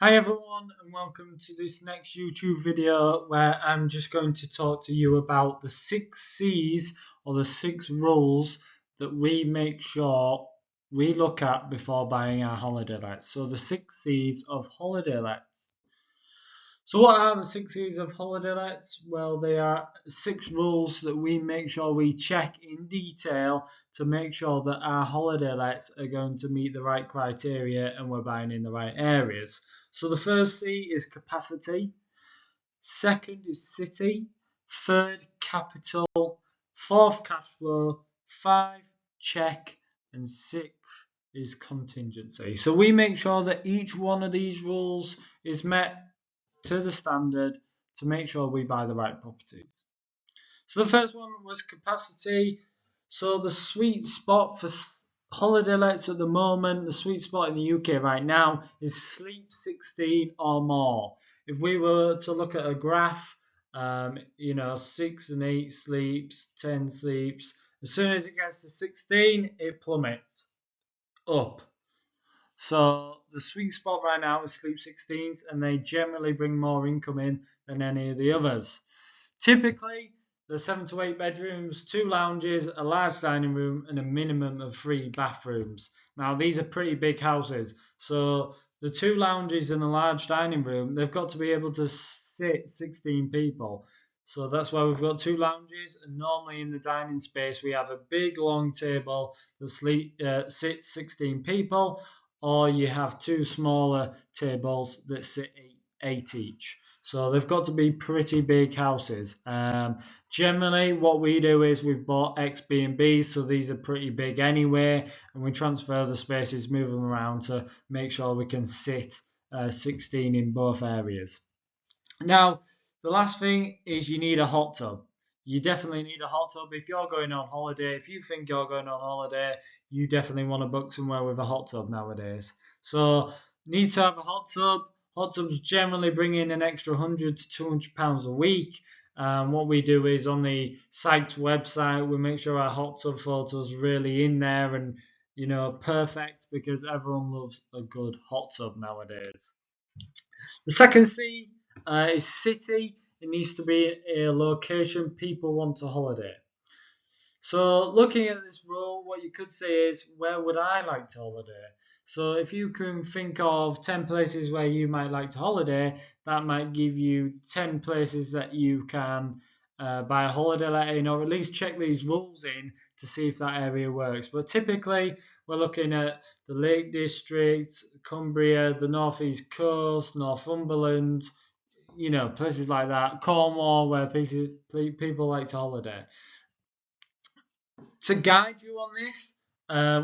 Hi everyone and welcome to this next YouTube video where I'm just going to talk to you about the 6 C's or the 6 rules that we make sure we look at before buying our holiday lets. So the 6 C's of holiday lets. So what are the 6 C's of holiday lets? Well, they are 6 rules that we make sure we check in detail to make sure that our holiday lets are going to meet the right criteria and we're buying in the right areas. So the first C is capacity, second is city, third capital, fourth cash flow, five check, and sixth is contingency. So we make sure that each one of these rules is met to the standard to make sure we buy the right properties. So the first one was capacity. So the sweet spot for holiday lets at the moment, the sweet spot in the UK right now is sleep 16 or more. If we were to look at a graph, 6 and 8 sleeps, 10 sleeps. As soon as it gets to 16, it plummets up. So the sweet spot right now is sleep 16s, and they generally bring more income in than any of the others. Typically, there's 7 to 8 bedrooms, 2 lounges, a large dining room, and a minimum of 3 bathrooms. Now, these are pretty big houses, so the 2 lounges and a large dining room, they've got to be able to sit 16 people. So that's why we've got 2 lounges, and normally in the dining space we have a big long table that sits 16 people, or you have 2 smaller tables that sit 8 each. So they've got to be pretty big houses. Generally, what we do is we've bought Xb&Bs, so these are pretty big anyway, and we transfer the spaces, move them around to make sure we can sit 16 in both areas. Now, the last thing is you need a hot tub. You definitely need a hot tub if you're going on holiday. If you think you're going on holiday, you definitely want to book somewhere with a hot tub nowadays. So, need to have a hot tub. Hot tubs generally bring in an extra £100 to £200 a week. What we do is on the site's website, we make sure our hot tub photos really in there and perfect, because everyone loves a good hot tub nowadays. The second C is city. It needs to be a location people want to holiday. So looking at this rule, what you could say is, where would I like to holiday? So if you can think of 10 places where you might like to holiday, that might give you 10 places that you can buy a holiday let in, or at least check these rules in to see if that area works. But typically, we're looking at the Lake District, Cumbria, the North East Coast, Northumberland, places like that, Cornwall, where people like to holiday. To guide you on this,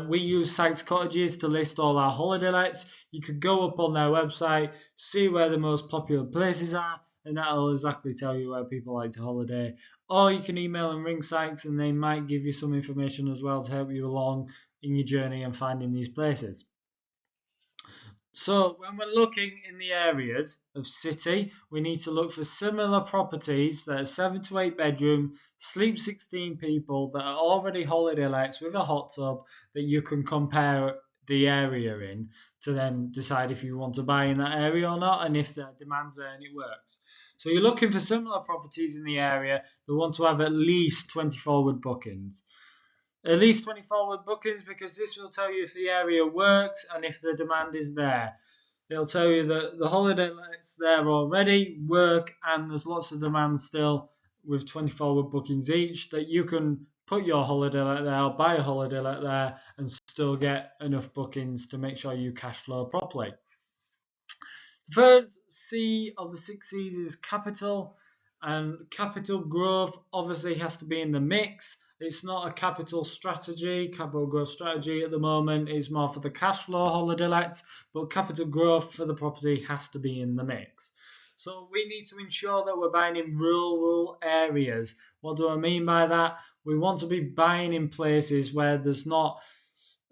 we use Sykes Cottages to list all our holiday lets. You could go up on their website, see where the most popular places are, and that'll exactly tell you where people like to holiday. Or you can email and ring Sykes, and they might give you some information as well to help you along in your journey and finding these places. So when we're looking in the areas of city, we need to look for similar properties that are 7 to 8 bedroom, sleep 16 people, that are already holiday lets with a hot tub, that you can compare the area in to then decide if you want to buy in that area or not, and if the demand's there and it works. So you're looking for similar properties in the area that want to have at least 20 forward bookings. At least 20 forward bookings, because this will tell you if the area works and if the demand is there. It'll tell you that the holiday lets there already work and there's lots of demand still with 20 forward bookings each, that you can put your holiday let there, or buy a holiday let there, and still get enough bookings to make sure you cash flow properly. The third C of the 6 C's is capital, and capital growth obviously has to be in the mix. It's not a capital growth strategy at the moment. It's more for the cash flow holiday lets, but capital growth for the property has to be in the mix. So we need to ensure that we're buying in rural areas. What do I mean by that? We want to be buying in places where there's not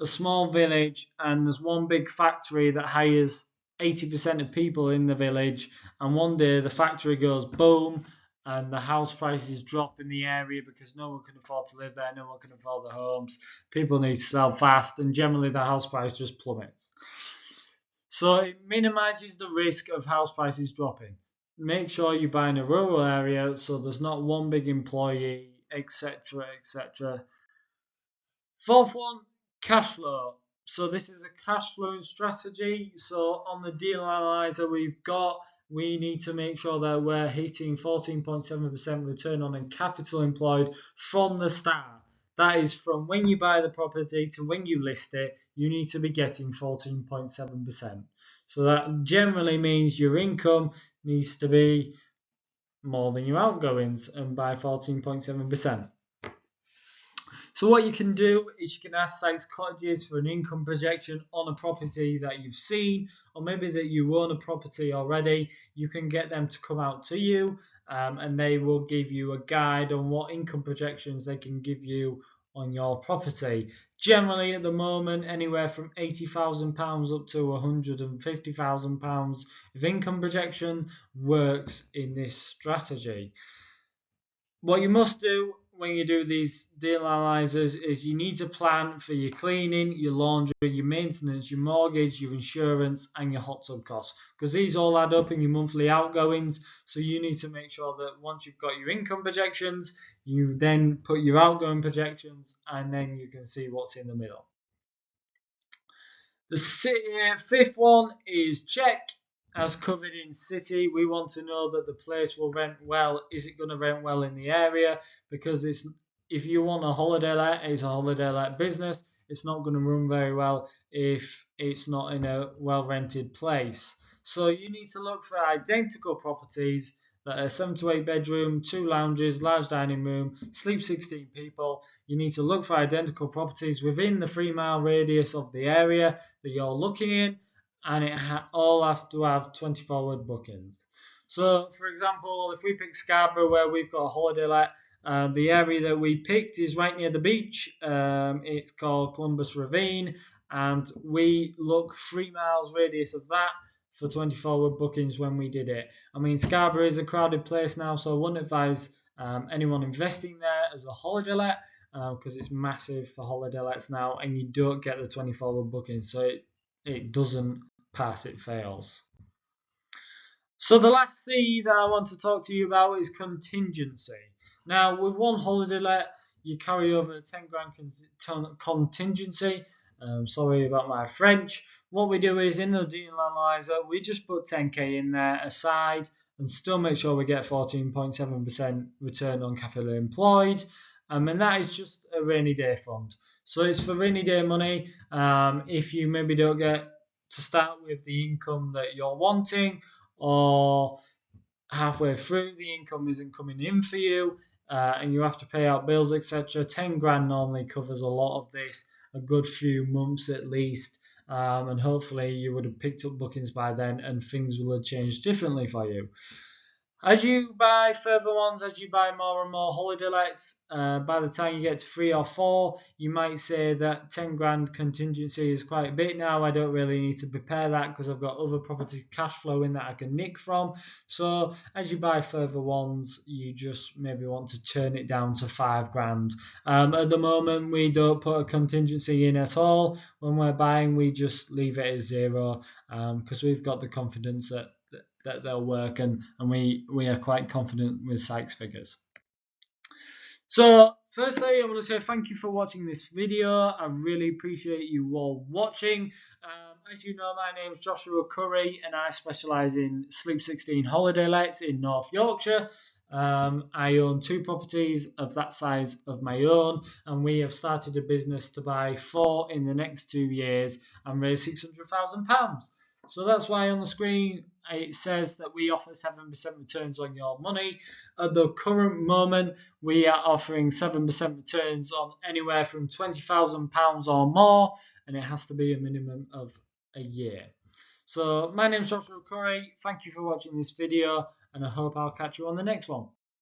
a small village and there's one big factory that hires 80% of people in the village, and one day the factory goes boom and the house prices drop in the area because no one can afford to live there, no one can afford the homes, people need to sell fast, and generally the house price just plummets. So it minimises the risk of house prices dropping. Make sure you buy in a rural area so there's not one big employee, etc., etc. Fourth one, cash flow. So this is a cash flowing strategy. So on the deal analyzer we need to make sure that we're hitting 14.7% return on capital employed from the start. That is from when you buy the property to when you list it, you need to be getting 14.7%. So that generally means your income needs to be more than your outgoings, and by 14.7%. So what you can do is you can ask Sykes Cottages for an income projection on a property that you've seen, or maybe that you own a property already. You can get them to come out to you, and they will give you a guide on what income projections they can give you on your property. Generally, at the moment, anywhere from £80,000 up to £150,000 of income projection works in this strategy. What you must do when you do these deal analyzers is you need to plan for your cleaning, your laundry, your maintenance, your mortgage, your insurance, and your hot tub costs, because these all add up in your monthly outgoings. So you need to make sure that once you've got your income projections, you then put your outgoing projections, and then you can see what's in the middle. The fifth one is check. As covered in city, we want to know that the place will rent well. Is it going to rent well in the area? Because if you want a holiday let, it's a holiday let business. It's not going to run very well if it's not in a well rented place. So you need to look for identical properties that are 7 to 8 bedroom, 2 lounges, large dining room, sleep 16 people. You need to look for identical properties within the 3-mile radius of the area that you're looking in, and it all have to have 24-word bookings. So, for example, if we pick Scarborough, where we've got a holiday let, the area that we picked is right near the beach. It's called Columbus Ravine, and we look 3 miles radius of that for 24-word bookings when we did it. I mean, Scarborough is a crowded place now, so I wouldn't advise anyone investing there as a holiday let, because it's massive for holiday lets now, and you don't get the 24-word bookings, so it doesn't pass, it fails. So the last C that I want to talk to you about is contingency. Now, with one holiday let, you carry over a 10 grand contingency. Sorry about my French. What we do is in the deal analyzer, we just put 10k in there aside and still make sure we get 14.7% return on capital employed. And that is just a rainy day fund. So it's for rainy day money. If you maybe don't get to start with the income that you're wanting, or halfway through the income isn't coming in for you, and you have to pay out bills, etc. 10 grand normally covers a lot of this, a good few months at least, and hopefully you would have picked up bookings by then and things will have changed differently for you. As you buy further ones, as you buy more and more holiday lets, by the time you get to 3 or 4, you might say that 10 grand contingency is quite a bit now. I don't really need to prepare that because I've got other property cash flow in that I can nick from. So as you buy further ones, you just maybe want to turn it down to 5 grand. At the moment, we don't put a contingency in at all. When we're buying, we just leave it at 0, because we've got the confidence that they'll work, and we are quite confident with Sykes figures. So firstly, I want to say thank you for watching this video. I really appreciate you all watching. As you know, my name is Joshua Curry and I specialise in Sleep 16 holiday lets in North Yorkshire. I own 2 properties of that size of my own, and we have started a business to buy 4 in the next 2 years and raise £600,000. So that's why on the screen it says that we offer 7% returns on your money. At the current moment, we are offering 7% returns on anywhere from £20,000 or more, and it has to be a minimum of a year. So my name is Joshua Curry. Thank you for watching this video, and I hope I'll catch you on the next one.